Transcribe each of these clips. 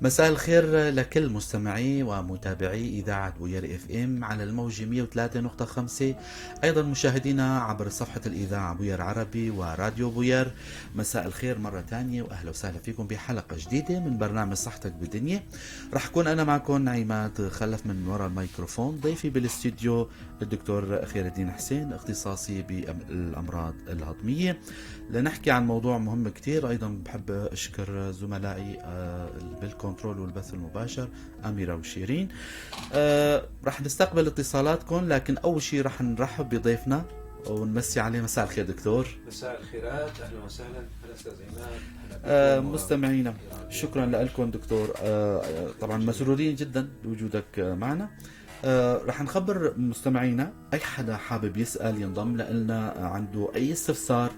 مساء الخير لكل مستمعي ومتابعي إذاعة بوير اف ام على الموجة 103.5، أيضا مشاهدينا عبر صفحة الإذاعة بوير عربي وراديو بوير. مساء الخير مرة تانية وأهلا وسهلا فيكم بحلقة جديدة من برنامج صحتك بالدنيا. رح أكون أنا معكم عماد خلف من وراء الميكروفون. ضيفي بالاستديو الدكتور خير الدين حسين، اختصاصي بالأمراض الهضمية، لنحكي عن موضوع مهم كتير. أيضا بحب أشكر زملائي بالكنترول والبث المباشر أميرة وشيرين. رح نستقبل اتصالاتكم، لكن أول شيء رح نرحب بضيفنا ونمسي عليه. مساء الخير دكتور. مساء الخيرات، اهلا وسهلا. اهلا استاذ عماد، اهلا بكم مستمعينا شكرا لكم دكتور. طبعا مسرورين جدا بوجودك معنا. رح نخبر مستمعينا اي حدا حابب يسأل ينضم لنا، عنده اي استفسار،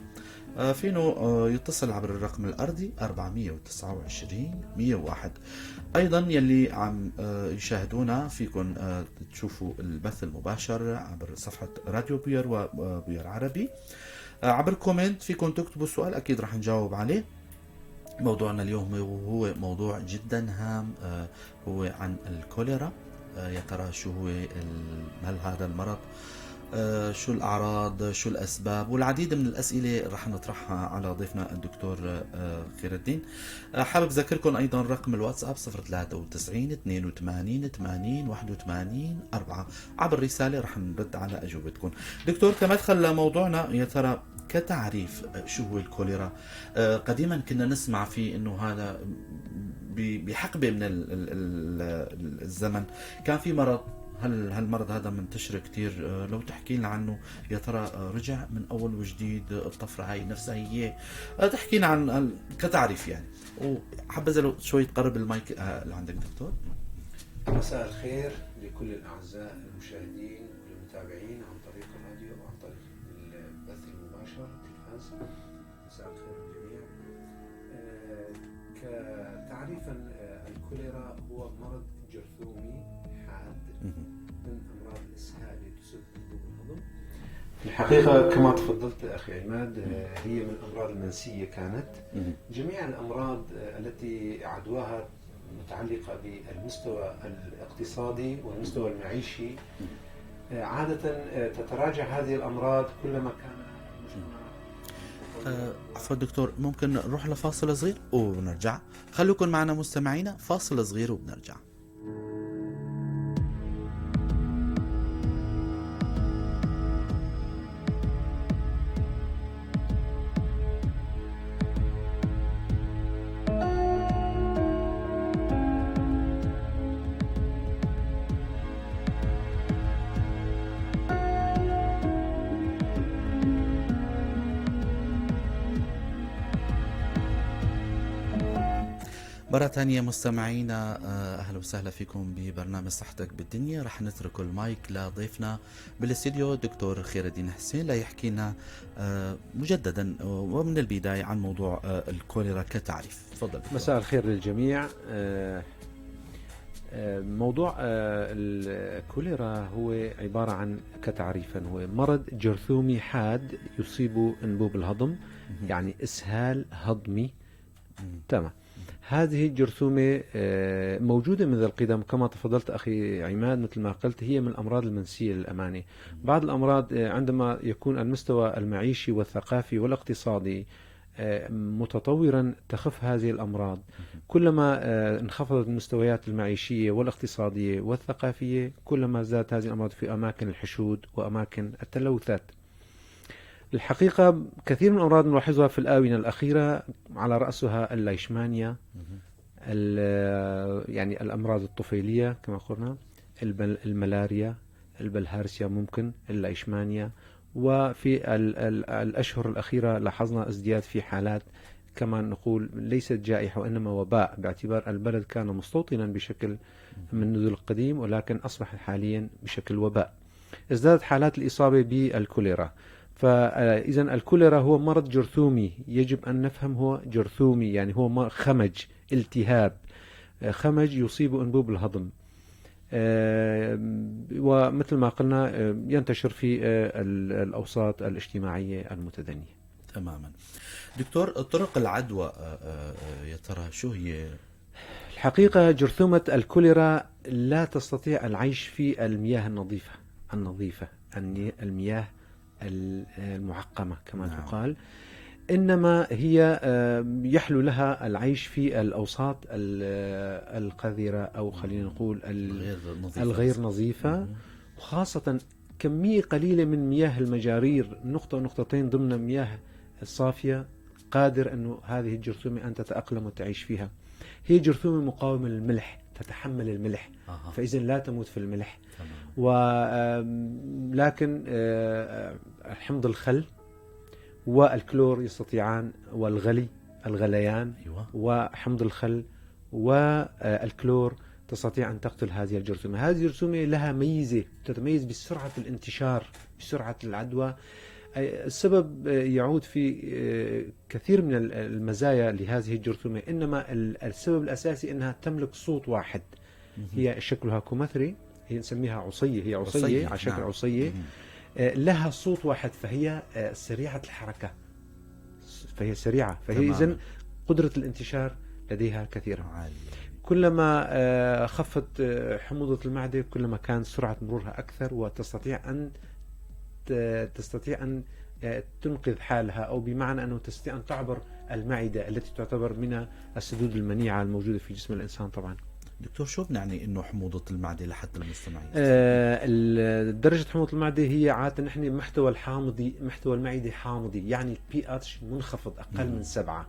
فينه يتصل عبر الرقم الأرضي 429 101. أيضا يلي عم يشاهدونا فيكن تشوفوا البث المباشر عبر صفحة راديو بوير وبوير عربي. عبر كومنت فيكن تكتبوا سؤال، أكيد رح نجاوب عليه. موضوعنا اليوم هو موضوع جدا هام، هو عن الكوليرا. يا ترى شو هو هل هذا المرض، شو الأعراض، شو الأسباب، والعديد من الأسئلة رح نطرحها على ضيفنا الدكتور خير الدين. حابب أذكركم أيضا رقم الواتساب 093 82 80 81 4. عبر رسالة رح نرد على أجوبتكم. دكتور، كمدخل لموضوعنا، يا ترى كتعريف شو هو الكوليرا؟ قديما كنا نسمع فيه انه هذا بحقبة من الزمن كان في مرض. هل هالمرض هذا منتشر كتير؟ لو تحكي لنا عنه يا ترى، رجع من اول وجديد؟ الطفرة هاي نفسها هي؟ تحكينا عن كتعريف يعني، وحبذا لو شوي تقرب المايك اللي عندك دكتور. مساء الخير لكل الاعزاء المشاهدين والمتابعين عن طريق الراديو وعن طريق البث المباشر التلفاز. مساء الخير للجميع. كتعريفا، الكوليرا هو مرض جرثومي حاد من امراض الاسهال اللي تسبب انبوب الهضم. في الحقيقه كما تفضلت اخي عماد، هي من الامراض المنسيه كانت. جميع الامراض التي عدواها متعلقه بالمستوى الاقتصادي والمستوى المعيشي، عاده تتراجع هذه الامراض كلما كان المجتمع. عفوا دكتور، ممكن نروح لفاصل صغير ونرجع؟ خلوكم معنا مستمعينا، فاصل صغير وبنرجع. مرة تانية مستمعينا، أهلا وسهلا فيكم ببرنامج صحتك بالدنيا. رح نترك المايك لضيفنا بالاستديو الدكتور خير الدين حسين ليحكي لنا مجددا ومن البداية عن موضوع الكوليرا كتعريف. تفضل. مساء الخير للجميع. موضوع الكوليرا هو عبارة عن كتعريفا هو مرض جرثومي حاد يصيب أنبوب الهضم، يعني إسهال هضمي. تمام. هذه الجرثومة موجودة منذ القدم كما تفضلت أخي عماد، مثل ما قلت هي من الأمراض المنسية للأمانة. بعض الأمراض عندما يكون المستوى المعيشي والثقافي والاقتصادي متطورا تخف هذه الأمراض. كلما انخفضت المستويات المعيشية والاقتصادية والثقافية كلما زادت هذه الأمراض في أماكن الحشود وأماكن التلوثات. الحقيقة كثير من الأمراض نلاحظها في الآونة الأخيرة، على رأسها الليشمانيا، يعني الأمراض الطفيلية كما قلنا، الملاريا، البلهارسيا، ممكن الليشمانيا. وفي الأشهر الأخيرة لاحظنا ازدياد في حالات كما نقول ليست جائحة وإنما وباء، باعتبار البلد كان مستوطنا بشكل منذ القديم ولكن أصبح حاليا بشكل وباء. ازدادت حالات الإصابة بالكوليرا. فإذا الكوليرا هو مرض جرثومي، يجب أن نفهم هو جرثومي، يعني هو خمج، التهاب خمج يصيب أنبوب الهضم. ومثل ما قلنا ينتشر في الأوساط الاجتماعية المتدنية. تماما. دكتور، طرق العدوى يا ترى شو هي؟ الحقيقة جرثومة الكوليرا لا تستطيع العيش في المياه النظيفة المياه المعقمة كما نعم. تقال، إنما هي يحلو لها العيش في الأوساط القذرة أو خلينا نقول الغير نظيفة، وخاصة كمية قليلة من مياه المجارير، نقطة ونقطتين ضمن مياه الصافية، قادر أنه هذه الجرثومة أن تتأقلم وتعيش فيها. هي جرثومة مقاومة للملح، تتحمل الملح، فإذا لا تموت في الملح. لكن حمض الخل والكلور يستطيعان، الغليان وحمض الخل والكلور تستطيع أن تقتل هذه الجرثومة. هذه الجرثومة لها ميزة، تتميز بسرعة الانتشار، بسرعة العدوى. السبب يعود في كثير من المزايا لهذه الجرثومة، إنما السبب الأساسي أنها تملك صوت واحد. هي شكلها كمثري، هي نسميها عصية، هي عصية على شكل عصية، لها صوت واحد، فهي سريعة الحركة، فهي سريعة، فهي إذن قدرة الانتشار لديها كثيرة. كلما خفت حموضة المعدة كلما كان سرعة مرورها أكثر، وتستطيع أن تنقذ حالها، أو بمعنى أنه تستطيع أن تعبر المعدة التي تعتبر من السدود المنيعة الموجودة في جسم الإنسان. طبعا دكتور، شو بنعني انه حموضة المعدة لحتى المستمعين؟ درجة حموضة المعدة هي عادة نحن محتوى المعدة حامضي، يعني pH منخفض أقل من 7.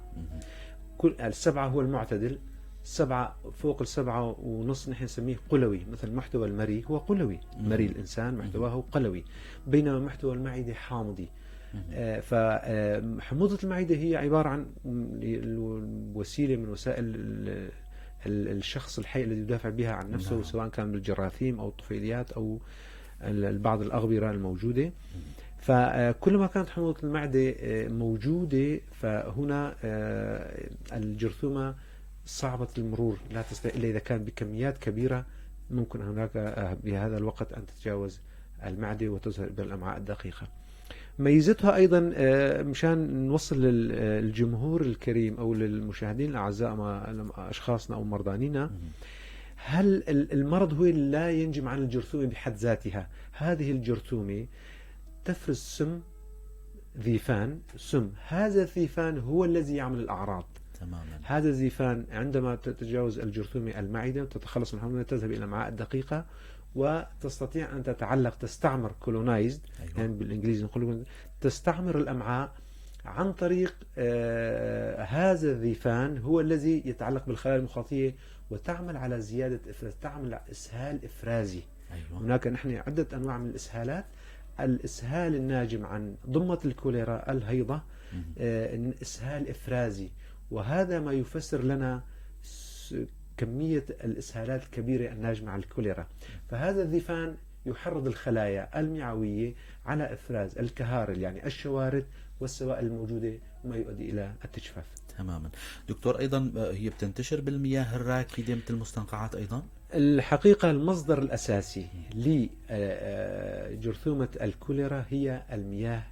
كل 7 هو المعتدل، 7 فوق 7.5 نحن نسميه قلوي. مثل محتوى المري هو قلوي، مري الإنسان محتواه قلوي، بينما محتوى المعدة حامضي. فحموضة المعدة هي عبارة عن وسيلة من وسائل الشخص الحي الذي يدافع بها عن نفسه، سواء كان بالجراثيم أو الطفيليات أو بعض الأغبرة الموجودة. فكلما كانت حموضة المعدة موجودة، فهنا الجرثومة صعبة المرور، لا تستطيع إلا إذا كان بكميات كبيرة. ممكن هناك بهذا الوقت أن تتجاوز المعدة وتظهر إلى الأمعاء الدقيقة. ميزتها أيضا مشان نوصل للجمهور الكريم أو للمشاهدين الأعزاء، أشخاصنا أو مرضانينا، هل المرض هو لا ينجم عن الجرثومة بحد ذاتها. هذه الجرثومة تفرز سم ذيفان، هذا الذيفان هو الذي يعمل الأعراض تماما. هذا الذيفان عندما تتجاوز الجرثومة المعدة وتتخلص من الحمض تذهب إلى الأمعاء الدقيقة، وتستطيع أن تستعمر colonized، يعني بالإنجليزي نقول تستعمر الأمعاء عن طريق هذا الذيفان، هو الذي يتعلق بالخلايا المخاطية وتعمل على زيادة تعمل إسهال إفرازي. هناك نحن عدة أنواع من الإسهالات. الإسهال الناجم عن ضمة الكوليرا الهيضة إسهال إفرازي، وهذا ما يفسر لنا كمية الإسهالات الكبيرة الناجمة عن الكوليرا. فهذا الذيفان يحرض الخلايا المعوية على إفراز الكهارل، يعني الشوارد والسوائل الموجودة، وما يؤدي إلى التجفاف. تماما. دكتور، أيضا هي بتنتشر بالمياه الراكدة مثل المستنقعات أيضا؟ الحقيقة المصدر الأساسي لجرثومة الكوليرا هي المياه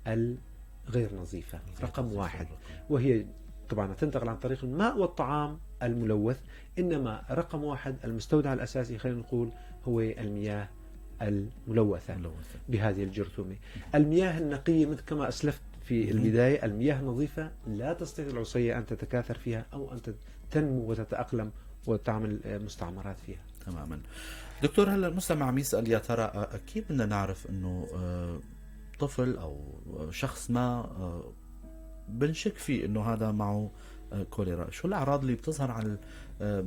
الغير نظيفة رقم 1، وهي طبعا تنتقل عن طريق الماء والطعام الملوث، إنما رقم 1 المستودع الأساسي خلينا نقول هو المياه الملوثة بهذه الجرثومة. المياه النقية مثل كما أسلفت في البداية، المياه النظيفة لا تستطيع العصية أن تتكاثر فيها أو أن تنمو وتتأقلم وتعمل مستعمرات فيها. تماما. دكتور، هلا المستمع عم يسأل، يا ترى أكيد بدنا نعرف أنه طفل أو شخص ما بنشك فيه أنه هذا معه كوليرا، شو الأعراض اللي بتظهر على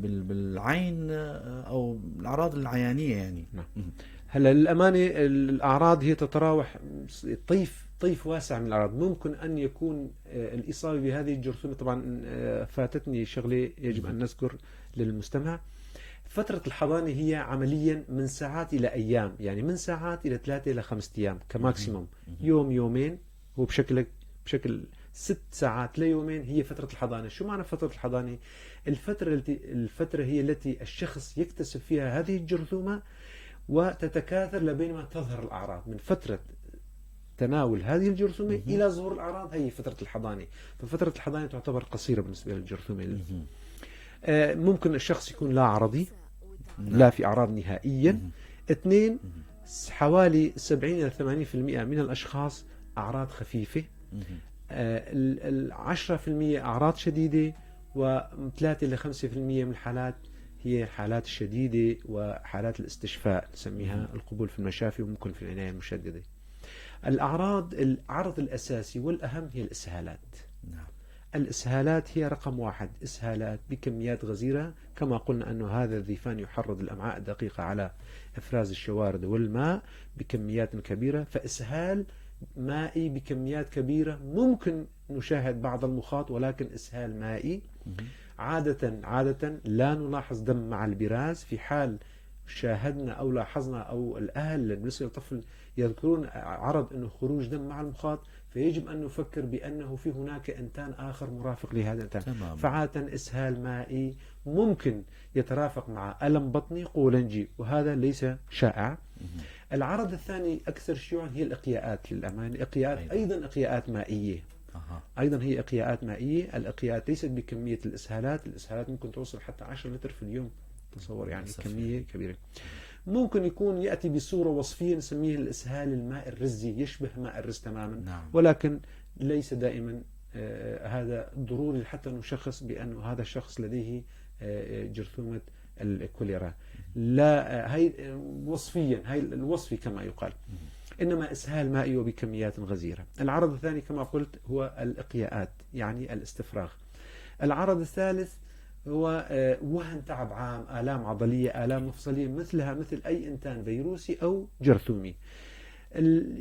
بالعين أو الأعراض العيانية يعني؟ هلا للأمانة الأعراض هي تتراوح طيف واسع من الأعراض. ممكن أن يكون الإصابة بهذه الجرثومة، طبعا فاتتني شغلة يجب أن نذكر للمستمع. فترة الحضانة هي عمليا من ساعات إلى أيام، يعني من ساعات إلى 3 إلى 5 أيام كماكسيموم. يوم يومين هو بشكل 6 ساعات ليومين هي فترة الحضانة. شو معنى فترة الحضانة؟ الفترة هي التي الشخص يكتسب فيها هذه الجرثومة وتتكاثر لبينما تظهر الأعراض. من فترة تناول هذه الجرثومة إلى ظهور الأعراض هي فترة الحضانة. ففترة الحضانة تعتبر قصيرة بالنسبة للجرثومة. ممكن الشخص يكون لا عرضي، نعم. لا في أعراض نهائيا. مهم. 2، حوالي 70 إلى 80% من الأشخاص أعراض خفيفة. مهم. 10% أعراض شديدة، و3 إلى 5% من الحالات هي الحالات الشديدة وحالات الاستشفاء، نسميها القبول في المشافي وممكن في العناية المشددة. العرض الأساسي والأهم هي الإسهالات. نعم. الإسهالات هي رقم 1، إسهالات بكميات غزيرة. كما قلنا أنه هذا الذيفان يحرض الأمعاء الدقيقة على إفراز الشوارد والماء بكميات كبيرة، فإسهال مائي بكميات كبيرة ممكن نشاهد بعض المخاط، ولكن إسهال مائي. عادة لا نلاحظ دم مع البراز. في حال شاهدنا أو لاحظنا أو الأهل بالنسبة للطفل يذكرون عرض أنه خروج دم مع المخاط، فيجب أن نفكر بأنه في هناك إنتان آخر مرافق لهذا الإنتان. تمام. فعادة إسهال مائي ممكن يترافق مع ألم بطني قولنجي، وهذا ليس شائع. العرض الثاني أكثر شيوعا هي الإقياءات. للأمان إقياءات أيضا إقياءات مائية. أيضا هي إقياءات مائية. الإقياءات ليست بكمية الإسهالات. الإسهالات ممكن توصل حتى 10 لتر في اليوم، تصور يعني كمية كبيرة. ممكن يكون يأتي بصورة وصفية نسميه الإسهال الماء الرزي، يشبه ماء الرز تماما. نعم. ولكن ليس دائما هذا ضروري حتى نشخص بأنه هذا الشخص لديه جرثومة الكوليرا. لا، هي وصفيا، هي الوصفي كما يقال، إنما إسهال مائي وبكميات غزيرة. العرض الثاني كما قلت هو الإقياءات، يعني الاستفراغ. العرض الثالث هو وهن تعب عام، آلام عضلية، آلام مفصلية، مثلها مثل أي إنتان فيروسي أو جرثومي.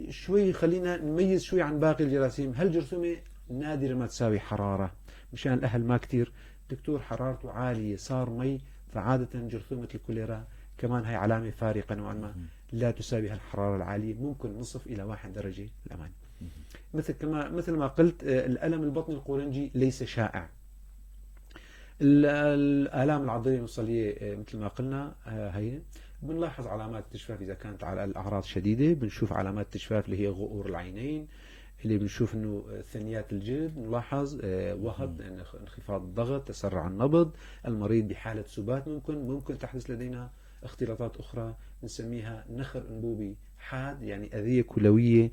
شوي خلينا نميز شوي عن باقي الجراثيم. هالجرثومة نادرة ما تساوي حرارة، مشان الأهل ما كتير دكتور حرارته عالية صار مي، فعادة جرثومة الكوليرا كمان هي علامة فارقة نوعا ما، لا تساوي هالحرارة العالية، ممكن نصف إلى 1 درجة الأمان. مثل ما قلت الألم البطني القولنجي ليس شائع. الآلام العضلية المفصلية مثل ما قلنا هي بنلاحظ علامات استشفاف إذا كانت على الأعراض شديدة. بنشوف علامات استشفاف اللي هي غؤور العينين، اللي بنشوف انه ثنيات الجلد، نلاحظ وهض، انخفاض الضغط، تسرع النبض، المريض بحالة سبات. ممكن تحدث لدينا اختلاطات أخرى نسميها نخر أنبوبي حاد، يعني أذية كلوية،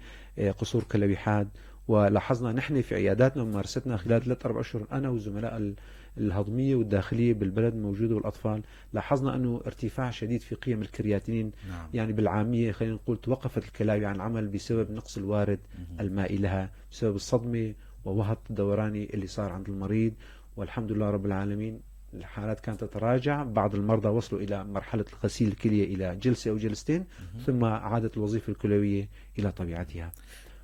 قصور كلوي حاد. ولاحظنا نحن في عياداتنا وممارستنا خلال 3-4 أشهر أنا والزملاء الهضمية والداخلية بالبلد موجودة والأطفال، لاحظنا أنه ارتفاع شديد في قيم الكرياتينين. نعم. يعني بالعامية خلينا نقول توقفت الكلاوي عن العمل بسبب نقص الوارد المائي لها، بسبب الصدمة ووهط الدوراني اللي صار عند المريض. والحمد لله رب العالمين الحالات كانت تتراجع. بعض المرضى وصلوا إلى مرحلة غسيل الكلية إلى جلسة أو جلستين، ثم عادت الوظيفة الكلوية إلى طبيعتها.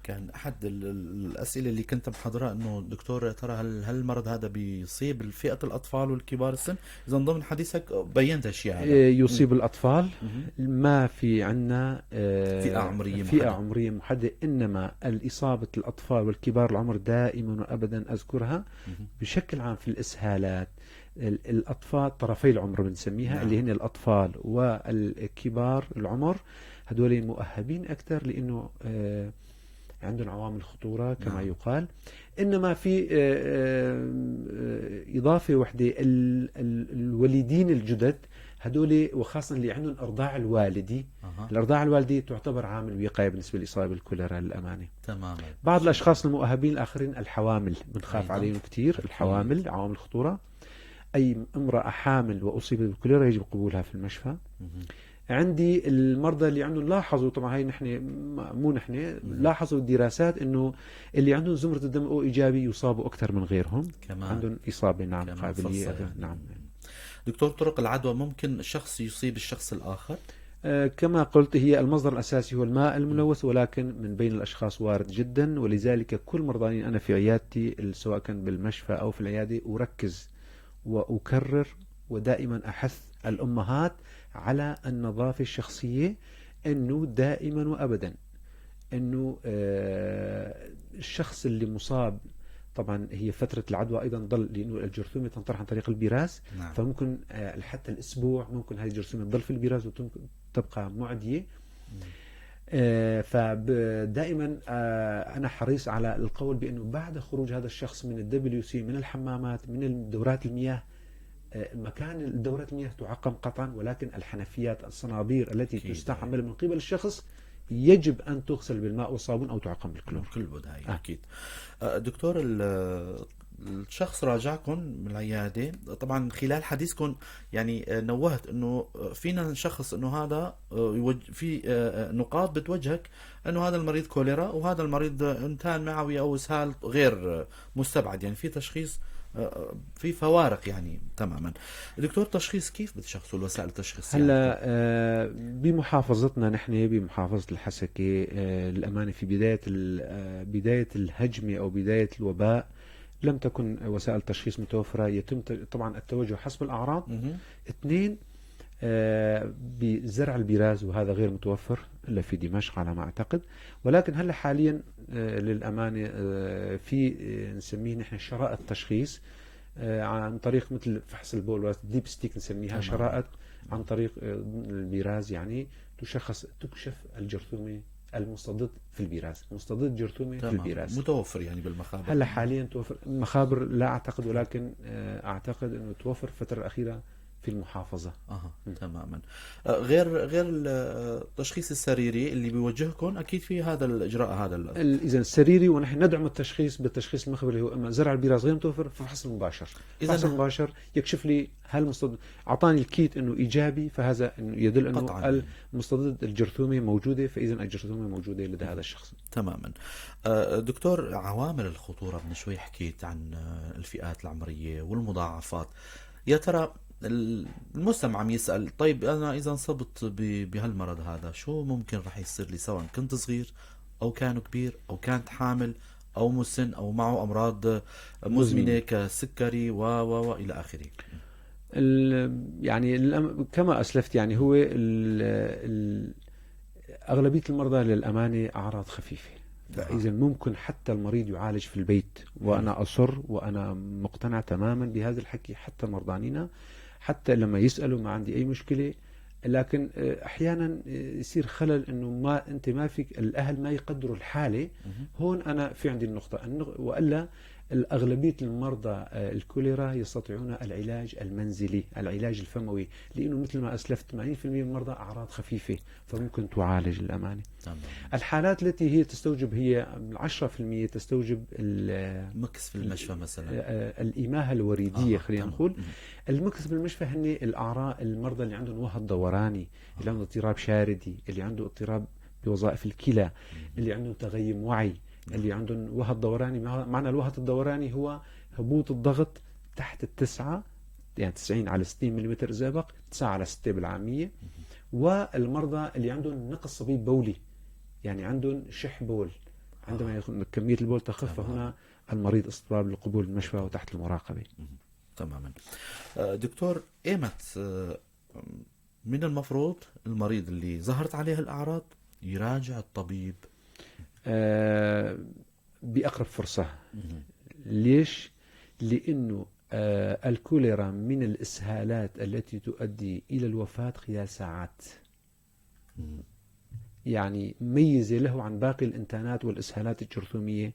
كان أحد الأسئلة اللي كنت محضرها أنه دكتور ترى هل المرض هذا بيصيب فئة الأطفال والكبار السن؟ إذا ضمن حديثك بينت أشياء هذا. يصيب الأطفال. ما في عنا فئة عمرية محددة، إنما الإصابة الأطفال والكبار العمر دائما وأبدا أذكرها بشكل عام في الإسهالات. الأطفال طرفي العمر بنسميها. نعم. اللي هن الأطفال والكبار العمر، هدول مؤهبين أكثر لأنه عندهم عوامل خطورة كما نعم. يقال. إنما في إضافة وحدة، الوليدين الجدد هدول، وخاصة اللي عندهم إرضاع الوالدي. الإرضاع الوالدي تعتبر عامل وقاية بالنسبة للإصابة بالكوليرا للأمانة. تماما. بعض الأشخاص المؤهبين الآخرين الحوامل، بنخاف عليهم كتير. الحوامل عوامل خطورة. أي امرأة حامل وأصيبت بالكوليرا يجب قبولها في المشفى. عندي المرضى اللي عندهم، لاحظوا طبعا هاي لاحظوا الدراسات انه اللي عندهم زمرة الدم او ايجابي يصابوا اكثر من غيرهم كمان. عندهم اصابة نعم قابلية يعني. نعم. دكتور، طرق العدوى ممكن الشخص يصيب الشخص الاخر؟ كما قلت هي المصدر الاساسي هو الماء الملوث، ولكن من بين الاشخاص وارد جدا. ولذلك كل مرضاني انا في عيادتي سواء كان بالمشفى او في العيادة أركز وأكرر ودائما أحث الأمهات على النظافة الشخصية، أنه دائما وأبدا أنه الشخص اللي مصاب، طبعا هي فترة العدوى أيضا ضل، لأنه الجرثومة تنطرح عن طريق البراز. نعم. فممكن حتى الأسبوع ممكن هذه الجرثومة تضل في البراز وتبقى معدية. فدائما أنا حريص على القول بأنه بعد خروج هذا الشخص من الWC، من الحمامات، من دورات المياه، مكان الدورات المياه تعقم قطعا، ولكن الحنفيات الصنابير التي أكيد. تستعمل من قبل الشخص يجب أن تغسل بالماء والصابون أو تعقم بالكلور. كل بداية أكيد. دكتور، الشخص راجعكم من العيادة، طبعا خلال حديثكم يعني نوهت انه فينا نشخص انه هذا في نقاط بتوجهك انه هذا المريض كوليرا وهذا المريض انتان معوي او اسهال غير مستبعد، يعني في تشخيص في فوارق يعني تماما. دكتور، تشخيص كيف بتشخصوا الوسائل التشخيصية؟ هلا بمحافظتنا نحن بمحافظة الحسكة للأمانة في بداية الهجمة أو بداية الوباء لم تكن وسائل تشخيص متوفرة. يتم طبعا التوجه حسب الأعراض. اثنين، بزرع البراز، وهذا غير متوفر إلا في دمشق على ما أعتقد. ولكن هلا حاليا للأمانة في نسميه نحن شرائط تشخيص عن طريق مثل فحص البول، ديب ستيك نسميها شرائط عن طريق البراز، يعني تكشف الجرثومة المستضد في البراز، مستضد جرثومة في البراز متوفر يعني بالمخابر. هلا حاليا توفر مخابر لا أعتقد، ولكن أعتقد أنه توفر الفترة الأخيرة في المحافظة. تماما. غير التشخيص السريري اللي بيوجهكم، اكيد في هذا الاجراء هذا اذا السريري، ونحن ندعم التشخيص بالتشخيص المخبري اللي هو اما زرع البراز غير متوفر ففحص المباشر. الفحص المباشر يكشف لي هل اعطاني الكيت انه ايجابي، فهذا إنه يدل انه المستضد الجرثومه موجوده، فاذا الجرثومه موجوده لدى هذا الشخص. تماما. دكتور، عوامل الخطوره من شوي حكيت عن الفئات العمريه والمضاعفات. يا ترى المستمع عم يسأل، طيب أنا إذا انصبت بهالمرض هذا شو ممكن رح يصير لي، سواء كنت صغير أو كان كبير أو كانت حامل أو مسن أو معه أمراض مزمنة كسكري و إلى آخره؟ يعني كما أسلفت، يعني هو أغلبية المرضى للأمانة أعراض خفيفة، فإذا ممكن حتى المريض يعالج في البيت، وأنا أصر وأنا مقتنع تماما بهذا الحكي. حتى مرضانينا حتى لما يسألوا ما عندي أي مشكلة، لكن أحيانا يصير خلل إنه أنت ما فيك، الأهل ما يقدروا الحالة. هون أنا في عندي النقطة، وإلا الأغلبية المرضى الكوليرا يستطيعون العلاج المنزلي، العلاج الفموي، لأنه مثل ما أسلفت 80% من المرضى أعراض خفيفة فممكن تعالج للأمانة. الحالات التي هي تستوجب، هي 10% تستوجب مكس في المشفى مثلا، الإماهة الوريدية. خلينا نقول المكس في المشفى هن الأعراض المرضى اللي عندهم وهن دوراني، اللي عنده اضطراب شاردي، اللي عنده اضطراب بوظائف الكلى، اللي عنده تغيم وعي، اللي عندهم وهن دوراني. معنى الوهن الدوراني هو هبوط الضغط تحت 9، يعني 90 على 60 ملم زئبق، 9 على 6 بالعامية. والمرضى اللي عندهم نقص صبيب بولي، يعني عندهم شح بول، عندما يكون كمية البول تخف، هنا المريض اضطراب للقبول المشفى وتحت المراقبة. تماما. دكتور، ايمت من المفروض المريض اللي ظهرت عليه الأعراض يراجع الطبيب؟ بأقرب فرصة. ليش؟ لأنه الكوليرا من الإسهالات التي تؤدي إلى الوفاة خلال ساعات، يعني ميزة له عن باقي الإنتانات والإسهالات الجرثومية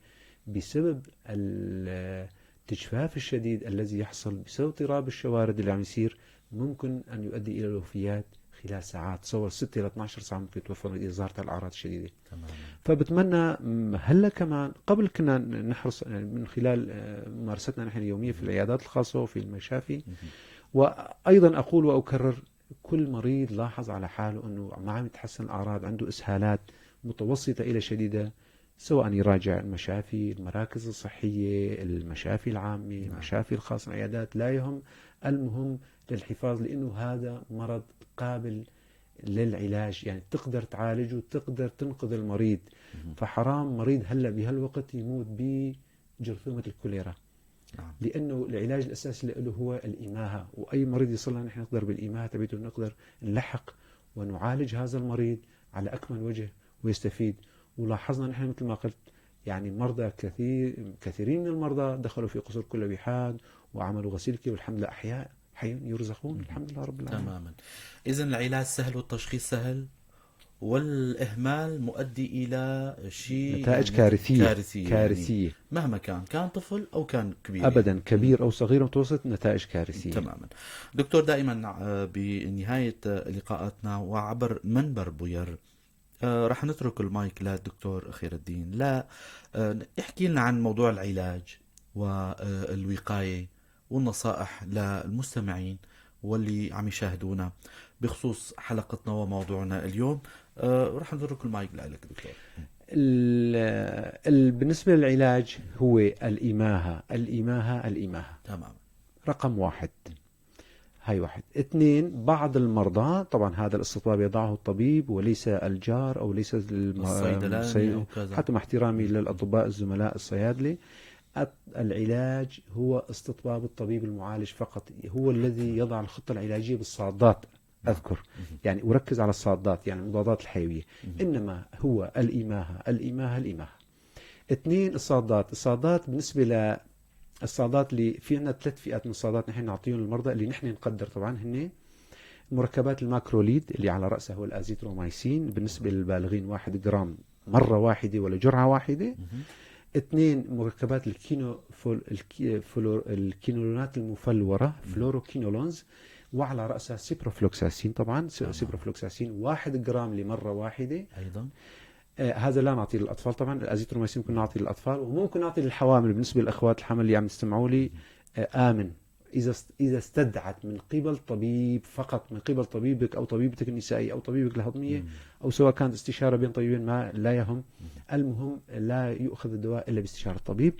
بسبب التجفاف الشديد الذي يحصل بسبب اضطراب الشوارد اللي عم يصير، ممكن أن يؤدي إلى الوفيات خلال ساعات. تصور 6 إلى 12 ساعة ممكن يتوفى إذا ظهرت الأعراض الشديدة. فبتمنى هلا كمان قبل كنا نحرص من خلال ممارستنا نحن اليومية في العيادات الخاصة وفي المشافي. وأيضا أقول وأكرر، كل مريض لاحظ على حاله أنه ما عم يتحسن الأعراض، عنده إسهالات متوسطة إلى شديدة، سواء يراجع المشافي، المراكز الصحية، المشافي العامة، المشافي الخاصة، العيادات، لا يهم. المهم للحفاظ، لأنه هذا مرض قابل للعلاج، يعني تقدر تعالجه، تقدر تنقذ المريض. فحرام مريض هلا بهالوقت يموت بجرثومة الكوليرا، لأنه العلاج الأساسي له هو الإماهة، وأي مريض يصلنا نحن نقدر بالإماهة تبعته نقدر نلحق ونعالج هذا المريض على أكمل وجه ويستفيد. ولاحظنا نحن مثل ما قلت، يعني مرضى كثيرين من المرضى دخلوا في قصور كلوي حاد وعملوا غسيل كلى، والحمد لله أحياء حي يرزقون، الحمد لله رب العالمين. تماما. إذن العلاج سهل والتشخيص سهل والإهمال مؤدي إلى شيء نتائج يعني كارثية كارثية. كارثية يعني مهما كان طفل أو كان كبير أبدا، يعني. كبير أو صغير أو متوسط، نتائج كارثية. تماما. دكتور، دائما بنهاية لقاءاتنا وعبر منبر بوير رح نترك المايك للدكتور خير الدين، لا يحكي لنا عن موضوع العلاج والوقاية والنصائح للمستمعين واللي عم يشاهدونا بخصوص حلقتنا وموضوعنا اليوم. رح نترك المايك لك دكتور. بالنسبة للعلاج هو الإماهة الإماهة الإماهة، تمام. رقم واحد. هاي واحد. اثنين، بعض المرضى طبعا هذا الاستطباب يضعه الطبيب وليس الجار أو ليس الصيدلاني أو كذا. حتى مع احترامي للأطباء الزملاء الصيادلة، العلاج هو استطباب الطبيب المعالج فقط، هو الذي يضع الخطة العلاجية بالصادات. أذكر يعني أركز على الصادات، يعني المضادات الحيوية. إنما هو الإماهة الإماهة الإماهة. اثنين، الصادات بالنسبة للصادات اللي في عندنا 3 فئات من الصادات نحن نعطيهم للمرضى، اللي نحن نقدر طبعا هن مركبات الماكروليد اللي على رأسها هو الازيترومايسين، بالنسبة للبالغين 1 جرام مرة واحدة ولا جرعة واحدة. اثنين، مركبات الكينولونات المفلورة، فلوروكينولونز، وعلى رأسها سيبروفلوكساسين. طبعا سيبروفلوكساسين 1 جرام لمرة واحدة أيضا. هذا لا نعطيه للأطفال طبعا. الازيتروميسين ممكن نعطيه للأطفال، وممكن نعطيه للحوامل. بالنسبة للأخوات الحمل اللي عم يستمعوا لي، آمن إذا استدعت من قبل طبيب فقط، من قبل طبيبك أو طبيبتك النسائية أو طبيبك الهضمية، أو سواء كانت استشارة بين طبيبين، ما لا يهم. المهم لا يؤخذ الدواء إلا باستشارة الطبيب.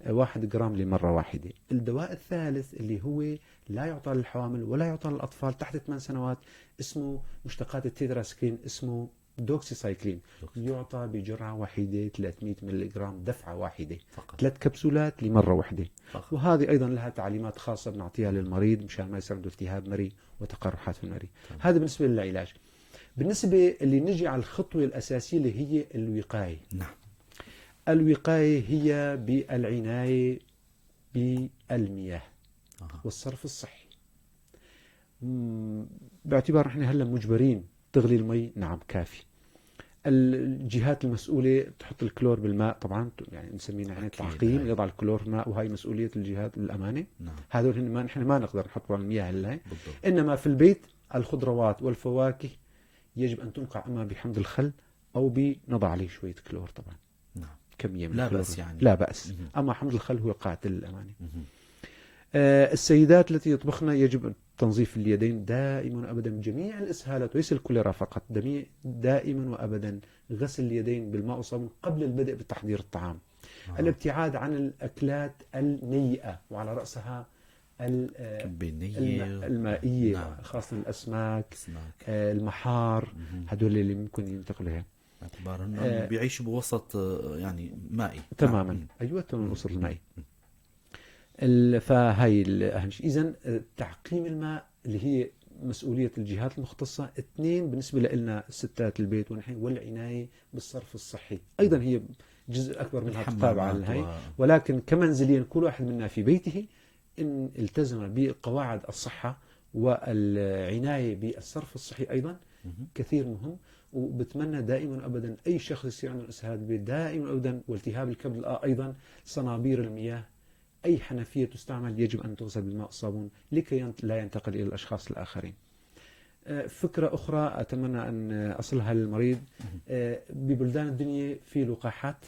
1 جرام لمرة واحدة. الدواء الثالث اللي هو لا يعطى للحوامل ولا يعطى للأطفال تحت 8 سنوات، اسمه مشتقات التيتراسكين، اسمه دوكسيسايكلين. يعطى بجرعة واحدة 300 ملغ دفعة واحدة فقط. 3 كبسولات لمرة واحدة فقط. وهذه أيضا لها تعليمات خاصة بنعطيها للمريض مشان ما يصير عنده التهاب مري وتقرحات في المري. هذا بالنسبة للعلاج. بالنسبة اللي نجي على الخطوة الأساسية اللي هي الوقاية. نعم. الوقاية هي بالعناية بالمياه والصرف الصحي. باعتبار احنا هلا مجبرين تغلي المي، نعم كافي. الجهات المسؤولة تحط الكلور بالماء طبعا، يعني نسميه نحن تعقيم، يضع الكلور في الماء، وهي مسؤولية الجهات الأمانة. نعم. هذول نحن ما نقدر نحط على المياه هلا. إنما في البيت الخضروات والفواكه يجب أن تنقع إما بحمض الخل أو بنضع عليه شوية كلور طبعا. نعم. كمية من لا الكلور. بأس يعني. لا بأس. أما حمض الخل هو قاتل الأمانة. السيدات التي يطبخن يجب تنظيف اليدين دائما وأبدا من جميع الإسهالات، وليس الكوليرا فقط، دائما وأبدا غسل اليدين بالماء والصابون قبل البدء بتحضير الطعام. الابتعاد عن الأكلات النيئة، وعلى رأسها المائية. نعم. خاصة الأسماك، المحار، هدول اللي ممكن ينتقلوا لها باعتبار أنه بيعيشوا بوسط يعني مائي. تماما. نعم. أيوة، الوسط المائي. فهي أهم شيء. إذن تعقيم الماء اللي هي مسؤولية الجهات المختصة. 2 بالنسبة لنا ستات البيت ونحن، والعناية بالصرف الصحي أيضا هي جزء أكبر منها تتابع على هاي. ولكن كمنزليا كل واحد منا في بيته إن التزم بقواعد الصحة والعناية بالصرف الصحي أيضا كثير مهم. وبتمنى دائما أبدا أي شخص يصير عنده إسهال بالبيت دائما أبدا والتهاب الكبد أيضا، صنابير المياه، أي حنفية تستعمل يجب أن تغسل بالماء والصابون لكي لا ينتقل إلى الأشخاص الآخرين. فكرة أخرى أتمنى أن أصلها للمريض، ببلدان الدنيا في لقاحات،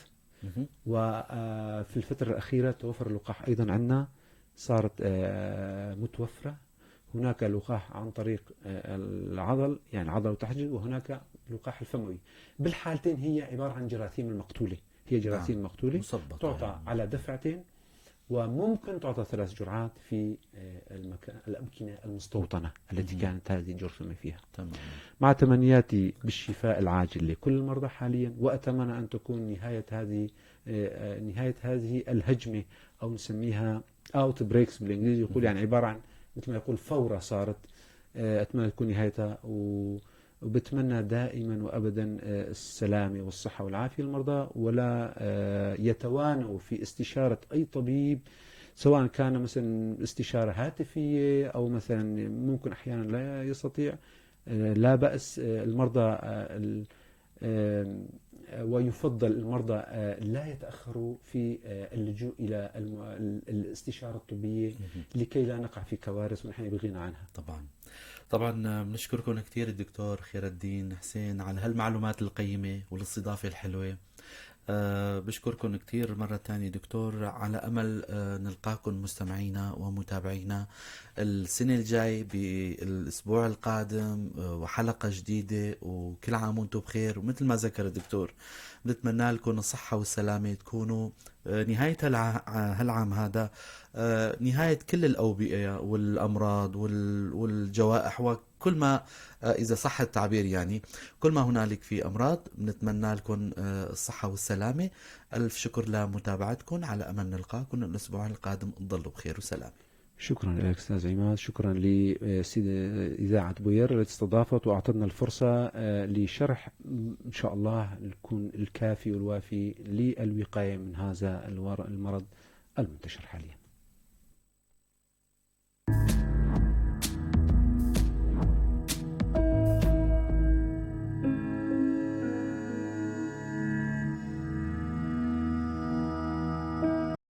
وفي الفترة الأخيرة توفر اللقاح أيضا عندنا، صارت متوفرة. هناك لقاح عن طريق العضل، يعني عضل وتحجز، وهناك لقاح الفموي. بالحالتين هي عبارة عن جراثيم المقتولة، هي جراثيم مقتولة تعطى يعني على دفعتين، وممكن تعطى 3 جرعات في الأمكنة المستوطنة التي كانت هذه الجرثومة فيها. تمام. مع تمنياتي بالشفاء العاجل لكل المرضى حاليا، وأتمنى أن تكون نهاية هذه الهجمة، أو نسميها اوت بريكس بالإنجليزي، يقول يعني عبارة عن مثل ما يقول فورة صارت. أتمنى تكون نهايتها، وبتمنى دائما وأبدا السلامة والصحة والعافية للمرضى، ولا يتوانوا في استشارة أي طبيب، سواء كان مثلا استشارة هاتفية أو مثلا ممكن أحيانا لا يستطيع. لا بأس. المرضى ويفضل المرضى لا يتأخروا في اللجوء إلى الاستشارة الطبية لكي لا نقع في كوارث ونحن بغنى عنها. طبعا بنشكركم كثير الدكتور خير الدين حسين على هالمعلومات القيمة والاستضافة الحلوة. بشكركم كثير مرة تانية دكتور، على أمل نلقاكم مستمعينا ومتابعينا السنة الجاي بالأسبوع القادم وحلقة جديدة، وكل عام وانتم بخير. ومثل ما ذكر الدكتور بنتمنى لكم الصحة والسلامة، تكونوا نهاية هالعام هذا نهاية كل الأوبئة والأمراض والجوائح وكل ما إذا صح التعبير يعني كل ما هنالك في أمراض. بنتمنى لكم الصحة والسلامة. ألف شكر لمتابعتكم، على أمل نلقاكم الأسبوع القادم. تضلوا بخير وسلام. شكرا لك أستاذ عماد، شكرا لإذاعة بوير التي استضافت وأعطتنا الفرصة لشرح إن شاء الله يكون الكافي والوافي للوقاية من هذا المرض المنتشر حاليا.